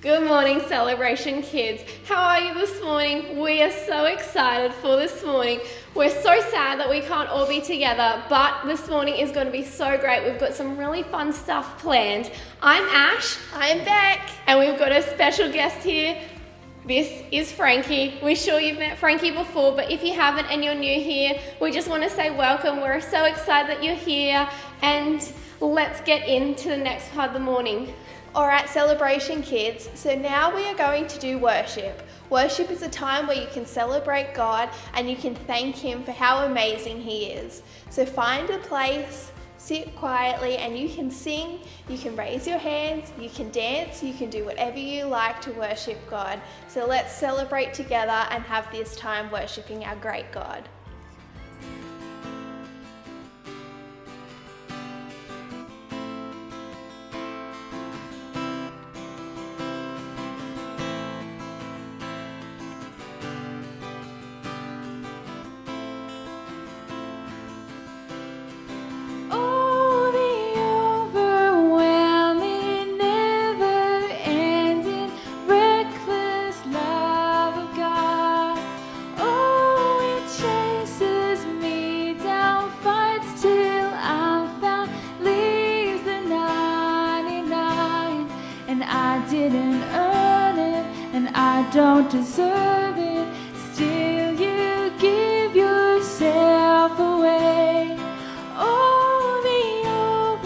Good morning, Celebration Kids. How are you this morning? We are so excited for this morning. We're so sad that we can't all be together, but this morning is going to be so great. We've got some really fun stuff planned. I'm Ash. I'm Beck. And we've got a special guest here. This is Frankie. We're sure you've met Frankie before, but if you haven't and you're new here, we just want to say welcome. We're so excited that you're here, and let's get into the next part of the morning. Alright, Celebration Kids, so now we are going to do worship. Worship is a time where you can celebrate God and you can thank Him for how amazing He is. So find a place, sit quietly, and you can sing, you can raise your hands, you can dance, you can do whatever you like to worship God. So let's celebrate together and have this time worshiping our great God. Don't deserve it, still you give yourself away. Oh, the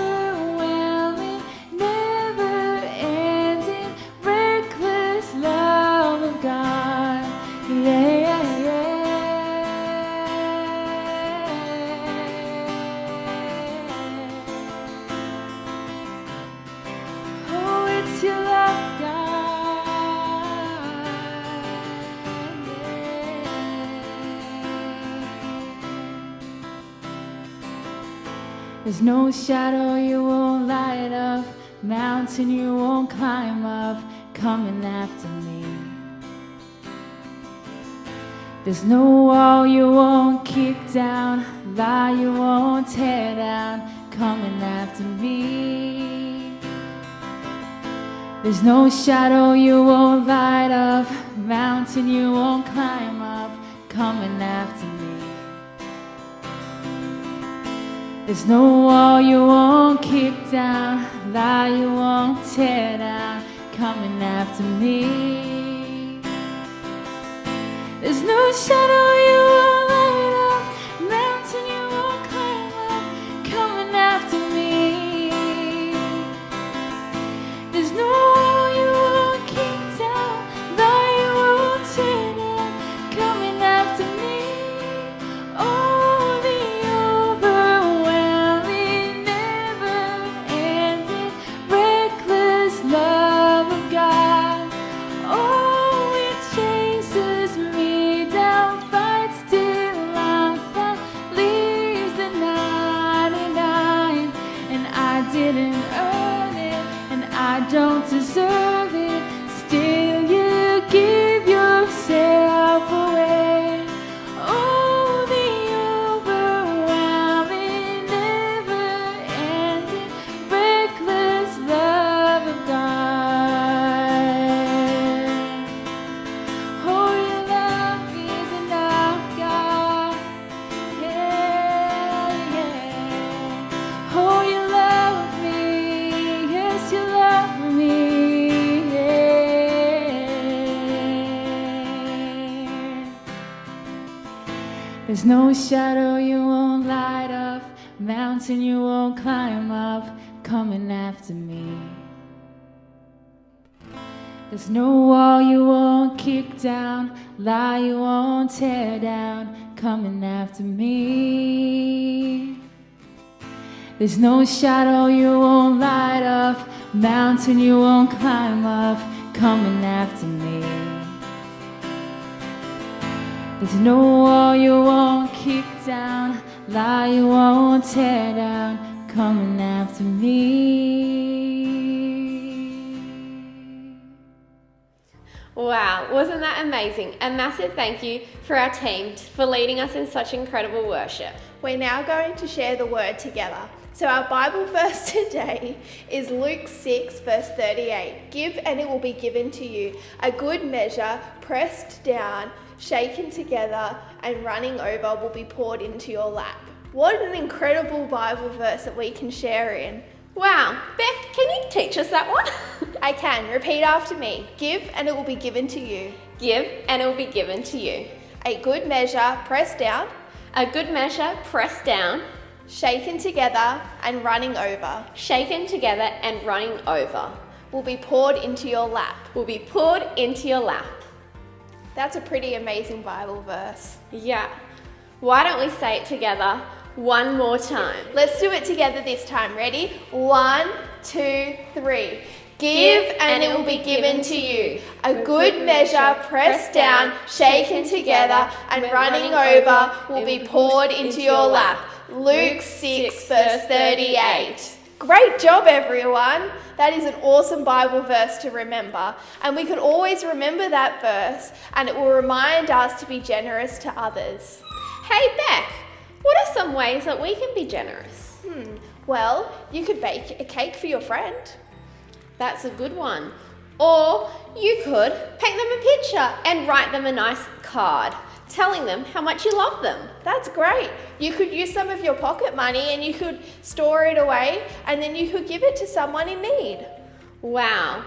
overwhelming, never-ending, reckless love of God. Yeah, oh, it's your love, God. There's no shadow you won't light up, mountain you won't climb up, coming after me. There's no wall you won't kick down, lie you won't tear down, coming after me. There's no shadow you won't light up, mountain you won't climb up, coming after me. There's no wall you won't kick down, lie you won't tear down, coming after me. There's no shadow you won't light up, mountain you won't climb up, coming after me. There's no wall you won't kick down, lie you won't tear down, coming after me. Oh, don't deserve it, still you give yourself away. Oh, the overwhelming, never-ending, reckless love of God. Oh, your love is enough, God. Yeah, yeah. Oh, you love me, yes, you love me, yeah. There's no shadow you won't light up, mountain you won't climb up, coming after me. There's no wall you won't kick down, lie you won't tear down, coming after me. There's no shadow you won't light up, mountain you won't climb up, coming after me. There's no wall you won't kick down, lie you won't tear down, coming after me. Wow, wasn't that amazing? A massive thank you for our team for leading us in such incredible worship. We're now going to share the word together. So our Bible verse today is Luke 6 verse 38. Give and it will be given to you. A good measure, pressed down, shaken together and running over will be poured into your lap. What an incredible Bible verse that we can share in. Wow, Beck, can you teach us that one? I can. Repeat after me. Give and it will be given to you. Give and it will be given to you. A good measure, pressed down, A good measure, pressed down, shaken together and running over, shaken together and running over, will be poured into your lap. will be poured into your lap. That's a pretty amazing Bible verse. Yeah. Why don't we say it together one more time? Let's do it together this time. Ready? 1, 2, 3. Give and it will be given to you. A good measure, pressed down, shaken together and running over will be poured into your lap. Luke 6 verse 38. Great job, everyone. That is an awesome Bible verse to remember. And we can always remember that verse and it will remind us to be generous to others. Hey, Beck, what are some ways that we can be generous? Well, you could bake a cake for your friend. That's a good one. Or you could paint them a picture and write them a nice card, telling them how much you love them. That's great. You could use some of your pocket money and you could store it away and then you could give it to someone in need. Wow.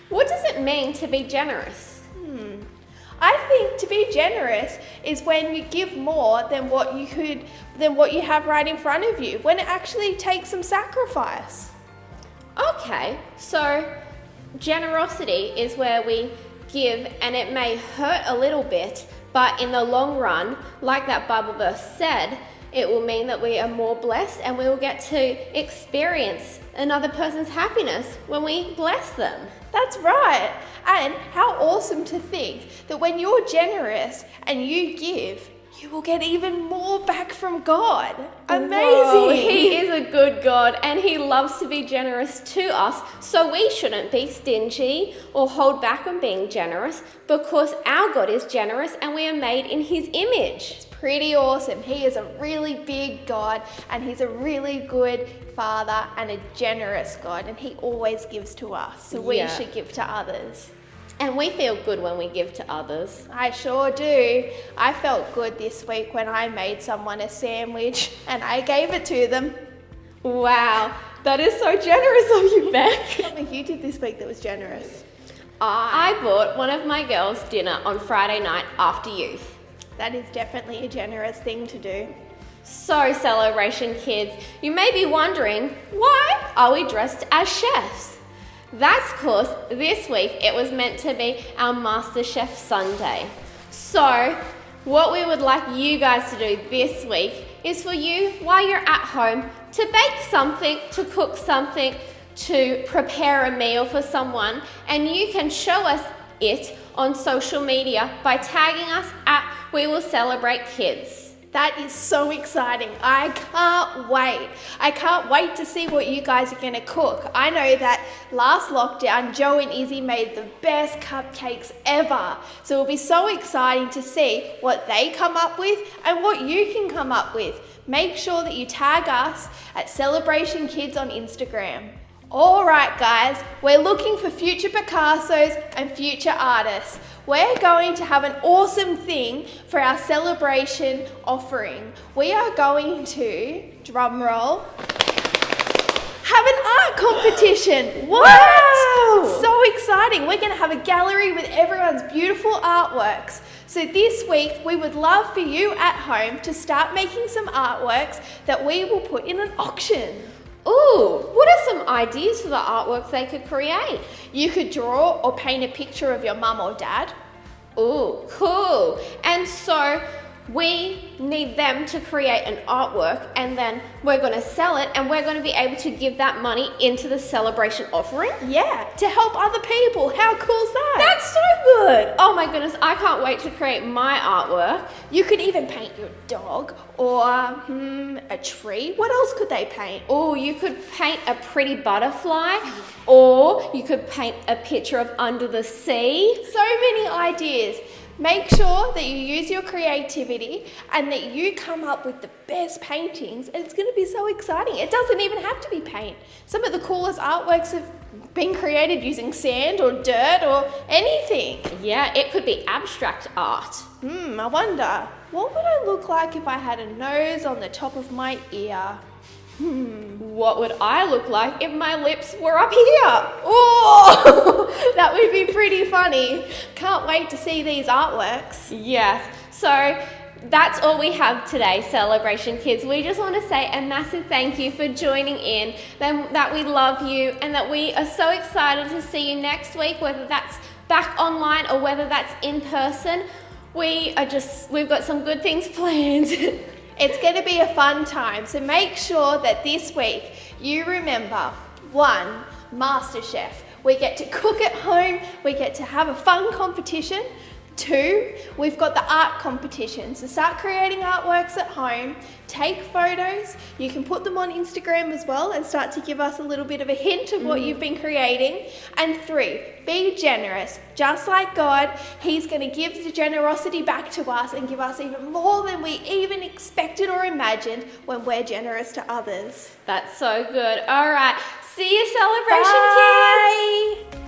What does it mean to be generous? I think to be generous is when you give more than what you have right in front of you, when it actually takes some sacrifice. Okay, so generosity is where we give and it may hurt a little bit, but in the long run, like that Bible verse said, it will mean that we are more blessed and we will get to experience another person's happiness when we bless them. That's right. And how awesome to think that when you're generous and you give, you will get even more back from God. Amazing. Whoa, he is a good God and he loves to be generous to us. So we shouldn't be stingy or hold back on being generous because our God is generous and we are made in his image. Pretty awesome. He is a really big God and he's a really good Father and a generous God and he always gives to us. So we should give to others. And we feel good when we give to others. I sure do. I felt good this week when I made someone a sandwich and I gave it to them. Wow, that is so generous of you, Beck. Something you did this week that was generous. I bought one of my girls dinner on Friday night after youth. That is definitely a generous thing to do. So, Celebration kids, you may be wondering, why are we dressed as chefs? That's because this week it was meant to be our MasterChef Sunday. So, what we would like you guys to do this week is for you, while you're at home, to bake something, to cook something, to prepare a meal for someone, and you can show us it on social media by tagging us at We Will Celebrate Kids. That is so exciting. I can't wait. I can't wait to see what you guys are going to cook. I know that last lockdown, Joe and Izzy made the best cupcakes ever. So it'll be so exciting to see what they come up with and what you can come up with. Make sure that you tag us at Celebration Kids on Instagram. All right, guys, we're looking for future Picassos and future artists. We're going to have an awesome thing for our celebration offering. We are going to, drum roll, have an art competition. What? Wow! So exciting. We're going to have a gallery with everyone's beautiful artworks. So this week, we would love for you at home to start making some artworks that we will put in an auction. Ooh, what are some ideas for the artworks they could create? You could draw or paint a picture of your mum or dad. Ooh, cool. And so we need them to create an artwork and then we're going to sell it and we're going to be able to give that money into the celebration offering. Yeah, to help other people. How cool is that? That's so good. Oh my goodness, I can't wait to create my artwork. You could even paint your dog or a tree. What else could they paint? Oh, you could paint a pretty butterfly or you could paint a picture of under the sea. So many ideas. Make sure that you use your creativity and that you come up with the best paintings, and it's going to be so exciting. It doesn't even have to be paint. Some of the coolest artworks have been created using sand or dirt or anything. Yeah, it could be abstract art. I wonder, what would I look like if I had a nose on the top of my ear? What would I look like if my lips were up here? Oh, that would be pretty funny. Can't wait to see these artworks. Yes, so that's all we have today, Celebration Kids. We just want to say a massive thank you for joining in, that we love you, and that we are so excited to see you next week, whether that's back online or whether that's in person. We've got some good things planned. It's going to be a fun time, so make sure that this week you remember 1, MasterChef. We get to cook at home, we get to have a fun competition. 2, we've got the art competition. So start creating artworks at home, take photos, you can put them on Instagram as well and start to give us a little bit of a hint of what you've been creating. And 3, be generous. Just like God, He's going to give the generosity back to us and give us even more than we even expected or imagined when we're generous to others. That's so good. All right, see you, Celebration Kids. Bye.